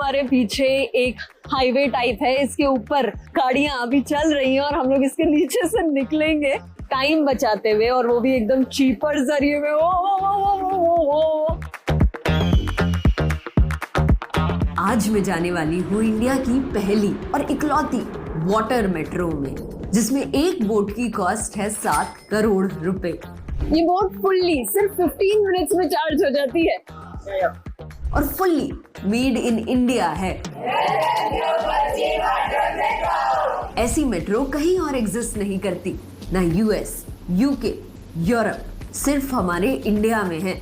हमारे पीछे एक हाईवे टाइप है, इसके ऊपर गाड़ियां अभी चल रही हैं और हम लोग इसके नीचे से निकलेंगे टाइम बचाते हुए, और वो भी एकदम चीपर जरिए में। ओ। आज मैं जाने वाली हूँ इंडिया की पहली और इकलौती वाटर मेट्रो में, जिसमें एक बोट की कॉस्ट है 7 करोड़ रुपए। ये बोट फुल्ली सिर्फ 15 मिनट्स में चार्ज हो जाती है और फुल्ली मेड इन इंडिया है। ऐसी मेट्रो कहीं और एग्जिस्ट नहीं करती, ना यूएस, यूके, यूरोप, सिर्फ हमारे इंडिया में है।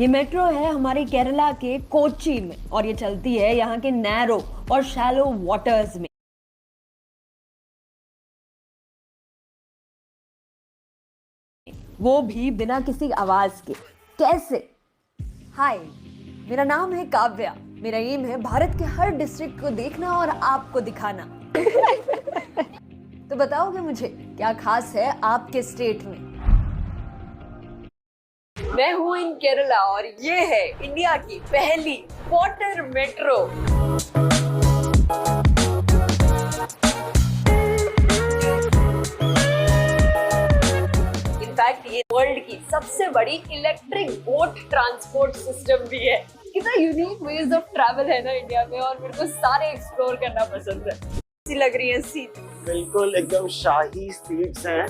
ये मेट्रो है हमारे केरला के कोच्चि में और ये चलती है यहाँ के नैरो और शैलो वाटर्स में। वो भी बिना किसी आवाज के। कैसे? हाय, मेरा नाम है काव्या। मेरा एम है भारत के हर डिस्ट्रिक्ट को देखना और आपको दिखाना। तो बताओगे मुझे क्या खास है आपके स्टेट में? मैं हूँ इन केरला और ये है इंडिया की पहली वाटर मेट्रो। इनफैक्ट ये वर्ल्ड की सबसे बड़ी इलेक्ट्रिक बोट ट्रांसपोर्ट सिस्टम भी है। कितना यूनिक वेज ऑफ ट्रैवल है ना इंडिया में, और मेरे को सारे एक्सप्लोर करना पसंद है। कैसी लग रही है सीट? बिल्कुल एकदम शाही सीट्स हैं,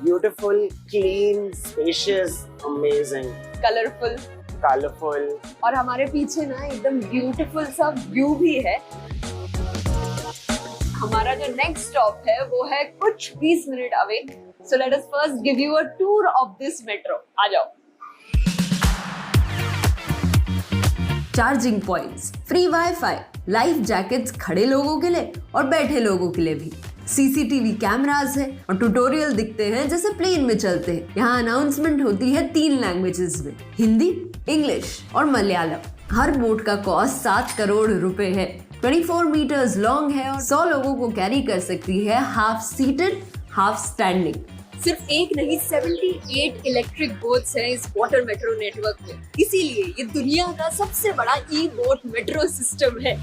beautiful, clean, spacious, amazing, colourful, और हमारे पीछे ना एकदम ब्यूटीफुल सा व्यू भी है। हमारा जो नेक्स्ट स्टॉप है वो है कुछ 20 minute away. So let us first give you a tour of this metro. आ जाओ। Charging points, free wifi, life jackets खड़े लोगों के लिए और बैठे लोगों के लिए भी, सीसीटीवी कैमरास है और ट्यूटोरियल दिखते हैं जैसे प्लेन में चलते हैं। यहाँ अनाउंसमेंट होती है 3 लैंग्वेजेस में, हिंदी, इंग्लिश और मलयालम। हर बोट का कॉस्ट 7 करोड़ रुपए है, 24 मीटर्स लॉन्ग है और 100 लोगों को कैरी कर सकती है, हाफ सीटेड हाफ स्टैंडिंग। सिर्फ एक नहीं, 78 इलेक्ट्रिक बोट्स हैं इस वाटर मेट्रो नेटवर्क में। इसीलिए ये दुनिया का सबसे बड़ा ई बोट मेट्रो सिस्टम है।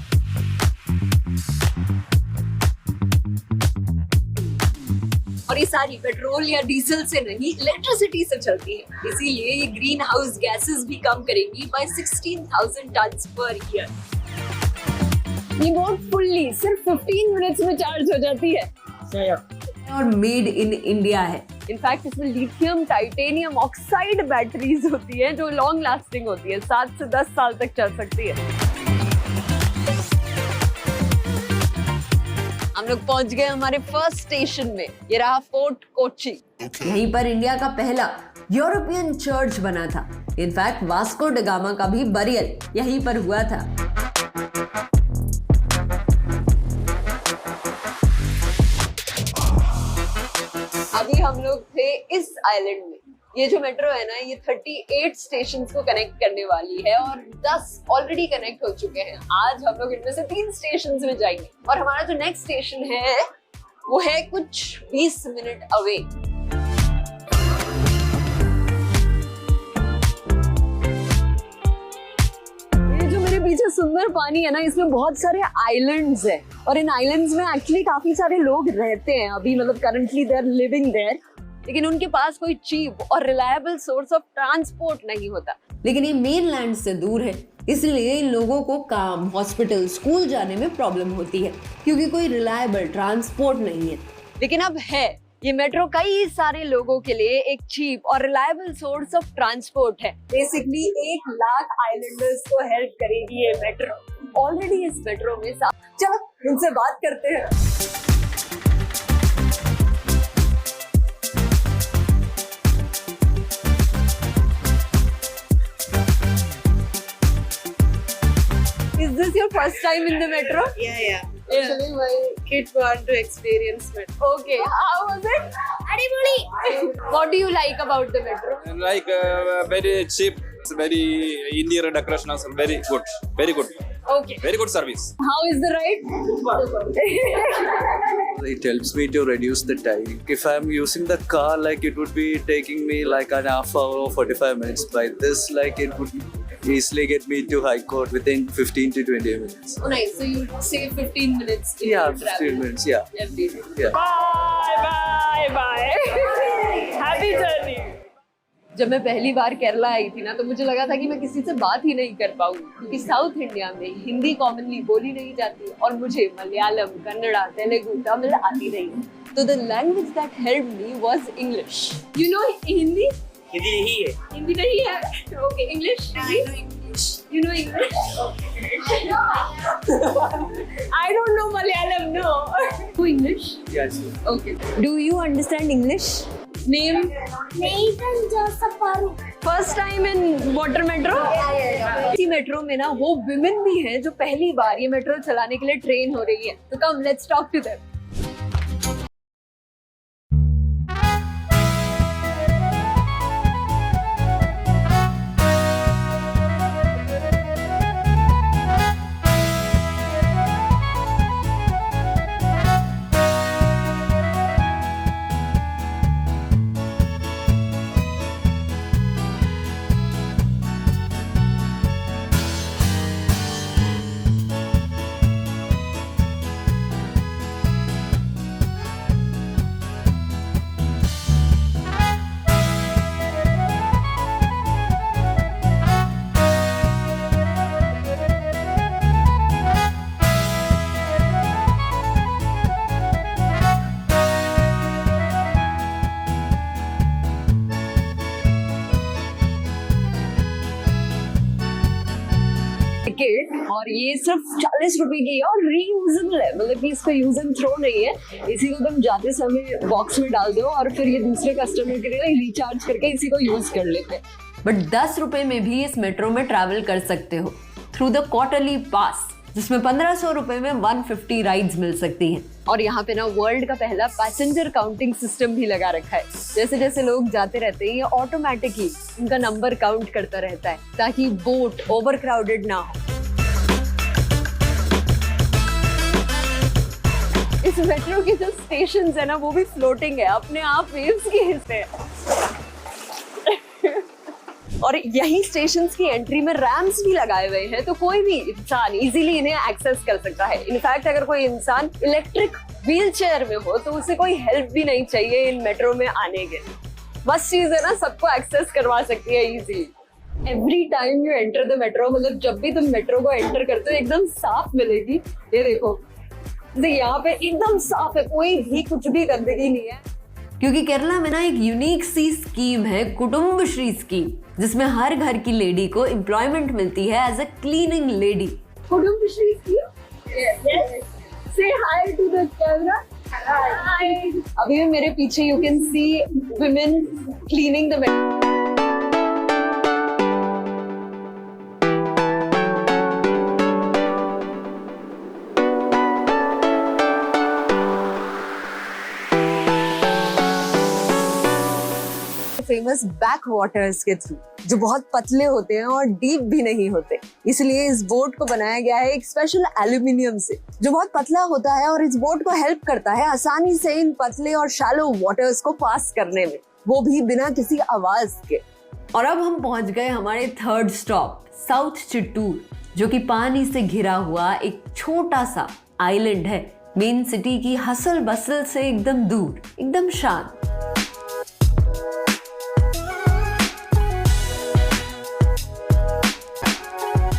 और ये सारी पेट्रोल या डीजल से नहीं, इलेक्ट्रिसिटी से चलती है। इसीलिए ये ग्रीन हाउस गैसेस भी कम करेंगी बाय 16,000 टन्स पर ईयर। ये बोट फुल्ली सिर्फ 15 मिनट्स में चार्ज हो जाती है और मेड इन इंडिया है। इनफैक्ट इसमें लिथियम टाइटेनियम ऑक्साइड बैटरीज होती है जो लॉन्ग लास्टिंग होती है, 7 से 10 साल तक चल सकती है। हम लोग पहुंच गए हमारे फर्स्ट स्टेशन में। ये रहा फोर्ट कोच्चि। यहीं पर इंडिया का पहला यूरोपियन चर्च बना था। इनफैक्ट वास्को ड गामा का भी बरियल यहीं पर हुआ था। अभी हम लोग थे इस आइलैंड में। ये जो मेट्रो है ना, ये 38 स्टेशंस को कनेक्ट करने वाली है और 10 ऑलरेडी कनेक्ट हो चुके हैं। आज हम लोग इनमें से 3 स्टेशंस में जाएंगे और हमारा जो नेक्स्ट स्टेशन है वो है कुछ 20 मिनट अवे। ये जो मेरे पीछे सुंदर पानी है ना, इसमें बहुत सारे आइलैंड्स हैं और इन आइलैंड्स में एक्चुअली काफी सारे लोग रहते हैं अभी, मतलब currently they are living there, लेकिन उनके पास कोई चीप और रिलायबल सोर्स ऑफ ट्रांसपोर्ट नहीं होता। लेकिन ये मेनलैंड से दूर है, इसलिए इन लोगों को काम, हॉस्पिटल, स्कूल जाने में प्रॉब्लम होती है क्योंकि कोई रिलायबल ट्रांसपोर्ट नहीं है। लेकिन अब है, ये मेट्रो कई सारे लोगों के लिए एक चीप और रिलायबल सोर्स ऑफ ट्रांसपोर्ट है। बेसिकली 1 लाख आइलैंडर्स को हेल्प करेगी ये मेट्रो। ऑलरेडी इस मेट्रो में चलो उनसे बात करते हैं। Is this your first time in the metro? Yeah. Actually, my kids want to experience metro. Okay, how was it? Adiboli. What do you like about the metro? Like very cheap, very interior decoration also very good, very good. Okay. Very good service. How is the ride? It helps me to reduce the time. If I'm using the car, like it would be taking me like an half hour or 45 minutes. By this, like it would easily get me to High Court within 15 to 20 minutes. Oh, nice. So you save 15 minutes. in Yeah, your travel 15 minutes. Yeah. every day. Yeah. Bye. Happy journey. जब मैं पहली बार केरला आई थी ना तो मुझे लगा था कि मैं किसी से बात ही नहीं कर पाऊंगी क्योंकि साउथ इंडिया में हिंदी कॉमनली बोली नहीं जाती और मुझे मलयालम, कन्नड़ा, तेलुगु, तमिल आती नहीं। तो the language that helped me was English. You know Hindi? Hindi नहीं है। हिंदी नहीं है। Okay, English? You know English? I don't know Malayalam, no. Do English? Yes. Okay. Do you understand English? Name? Nathan Joseph Farouk. First time in water metro? इसी metro में ना वो women भी हैं जो पहली बार ये मेट्रो चलाने के लिए ट्रेन हो रही है। तो come, let's talk to them. Ticket और ये सिर्फ 40 रुपए की है और रीयूजेबल है, मतलब कि इसको यूज एंड थ्रो नहीं है। इसी को तुम जाते समय बॉक्स में डाल दो और फिर ये दूसरे कस्टमर के लिए रिचार्ज करके इसी को यूज कर लेते हैं। बट 10 रुपए में भी इस मेट्रो में ट्रैवल कर सकते हो थ्रू द क्वार्टरली पास, जिसमें 1500 रुपए में 150 राइड्स मिल सकती हैं। और यहाँ पे ना वर्ल्ड का पहला पैसेंजर काउंटिंग सिस्टम भी लगा रखा है। जैसे जैसे लोग जाते रहते हैं ये ऑटोमेटिकली उनका नंबर काउंट करता रहता है ताकि बोट ओवर क्राउडेड ना हो। इस मेट्रो के जो स्टेशंस है ना वो भी फ्लोटिंग है, अपने आप वेव्स के हिस्से हैं। और यही स्टेशंस की एंट्री में रैम्प्स भी लगाए हुए हैं तो कोई भी इंसान इजीली इन्हें एक्सेस कर सकता है। इनफैक्ट अगर कोई इंसान इलेक्ट्रिक व्हील चेयर में हो तो उसे कोई हेल्प भी नहीं चाहिए इन मेट्रो में आने के। बस चीज है ना, सबको एक्सेस करवा सकती है easily. Every time you enter the metro, मतलब जब भी तुम मेट्रो को एंटर करते हो एकदम साफ मिलेगी। ये देखो यहाँ पे एकदम साफ है, कोई भी कुछ भी गंदगी नहीं है। क्योंकि केरला में ना एक यूनिक सी स्कीम है कुटुंबश्री स्कीम, जिसमें हर घर की लेडी को एम्प्लॉयमेंट मिलती है as a cleaning lady. Kudumbashree scheme, से hi to the camera. Hi. अभी मेरे पीछे you can see women cleaning the metro. Famous backwaters के थ्रू जो बहुत पतले होते हैं और डीप भी नहीं होते, इसलिए इस बोट को बनाया गया है एक स्पेशल एल्यूमिनियम से जो बहुत पतला होता है और इस बोट को हेल्प करता है आसानी से इन पतले और शैलो वाटर्स को पास करने में, वो भी बिना किसी आवाज के। और अब हम पहुंच गए हमारे थर्ड स्टॉप साउथ चित्तूर, जो कि पानी से घिरा हुआ एक छोटा सा आइलैंड है, मेन सिटी की हसल बसल से एकदम दूर, एकदम शांत।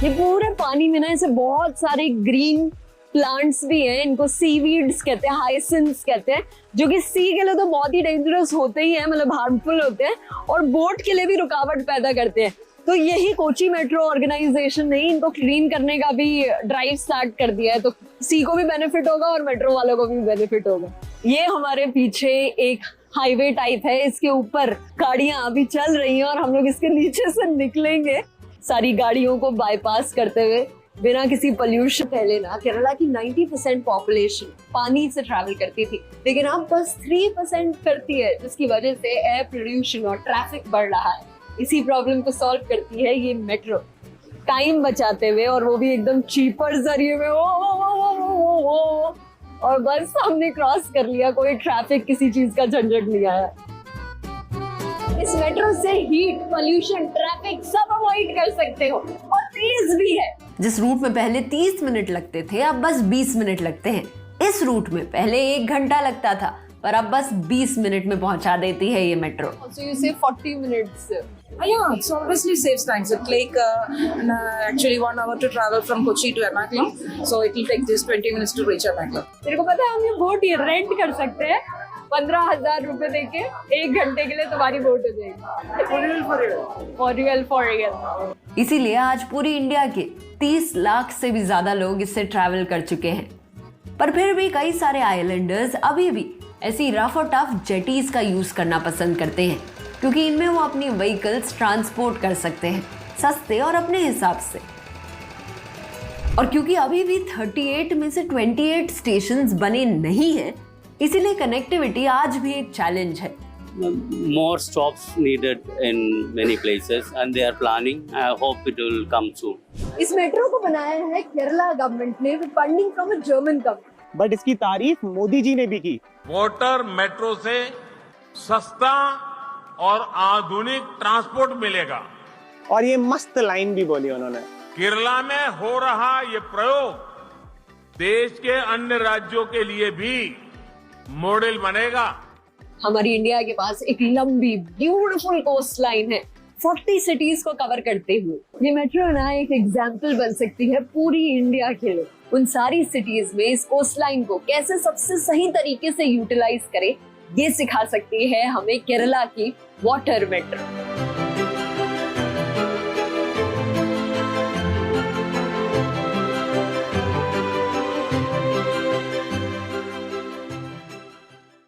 ये पूरे पानी में ना ऐसे बहुत सारे ग्रीन प्लांट्स भी हैं, इनको सीवीड्स कहते हैं, हाइसिंथ्स कहते हैं, जो कि सी के लिए तो बहुत ही डेंजरस होते ही हैं, मतलब हार्मफुल होते हैं और बोट के लिए भी रुकावट पैदा करते हैं। तो यही कोची मेट्रो ऑर्गेनाइजेशन ने इनको क्लीन करने का भी ड्राइव स्टार्ट कर दिया है, तो सी को भी बेनिफिट होगा और मेट्रो वालों को भी बेनिफिट होगा। ये हमारे पीछे एक हाईवे टाइप है, इसके ऊपर गाड़ियां अभी चल रही हैं और हम लोग इसके नीचे से निकलेंगे सारी गाड़ियों को बाईपास करते हुए बिना किसी पोल्यूशन। पहले ना केरला की 90% पॉपुलेशन पानी से ट्रैवल करती थी, लेकिन अब बस 3% करती है, जिसकी वजह से एयर पोल्यूशन और ट्रैफिक बढ़ रहा है। इसी प्रॉब्लम को सॉल्व करती है ये मेट्रो, टाइम बचाते हुए, और वो भी एकदम चीपर जरिए में। और बस हमने क्रॉस कर लिया, कोई ट्रैफिक किसी चीज का झंझट नहीं आया। इस मेट्रो से हीट, पोल्यूशन, ट्रैफिक सब अवॉइड कर सकते हो और तेज भी है। जिस रूट में पहले 30 मिनट लगते थे अब बस 20 मिनट लगते हैं। इस रूट में पहले 1 घंटा लगता था पर अब बस 20 मिनट में पहुंचा देती है ये metro. So you say 40 minutes. Yeah, it obviously saves time. So it take actually 1 hour to travel from Kochi to Ernakulam. So it will take just 20 minutes to reach Ernakulam. तेरे को पता है हम ये बोट ये rent कर सकते हैं 15,000 रुपए देके 1 घंटे के लिए तुम्हारी बोट हो जाएगी। For real. इसीलिए आज पूरी इंडिया के 30 लाख से भी ज्यादा लोग इससे ट्रैवल कर चुके हैं। पर फिर भी कई सारे आइलैंडर्स अभी भी ऐसी रफ और टफ जेटीज का यूज करना पसंद करते हैं क्योंकि इनमें वो अपनी व्हीकल्स ट्रांसपोर्ट कर सकते हैं सस्ते और अपने हिसाब से। और क्योंकि अभी भी 38 में से 28 स्टेशंस बने नहीं हैं, इसीलिए कनेक्टिविटी आज भी एक चैलेंज है। More stops needed in many places and they are planning. I hope it will come soon. इस मेट्रो को बनाया है केरला गवर्नमेंट ने with funding from a German company. But इसकी तारीफ मोदी जी ने भी की। वाटर मेट्रो से सस्ता और आधुनिक ट्रांसपोर्ट मिलेगा। और ये मस्त लाइन भी बोली उन्होंने। केरला में हो रहा ये प्रयोग देश के अन्य राज्यों के लिए भी मॉडल बनेगा। हमारी इंडिया के पास एक लंबी ब्यूटीफुल कोस्ट लाइन है 40 सिटीज को कवर करते हुए। ये मेट्रो ना एक एग्जाम्पल बन सकती है पूरी इंडिया के लिए। उन सारी सिटीज में इस कोस्ट लाइन को कैसे सबसे सही तरीके से यूटिलाइज करें ये सिखा सकती है हमें केरला की वाटर मेट्रो।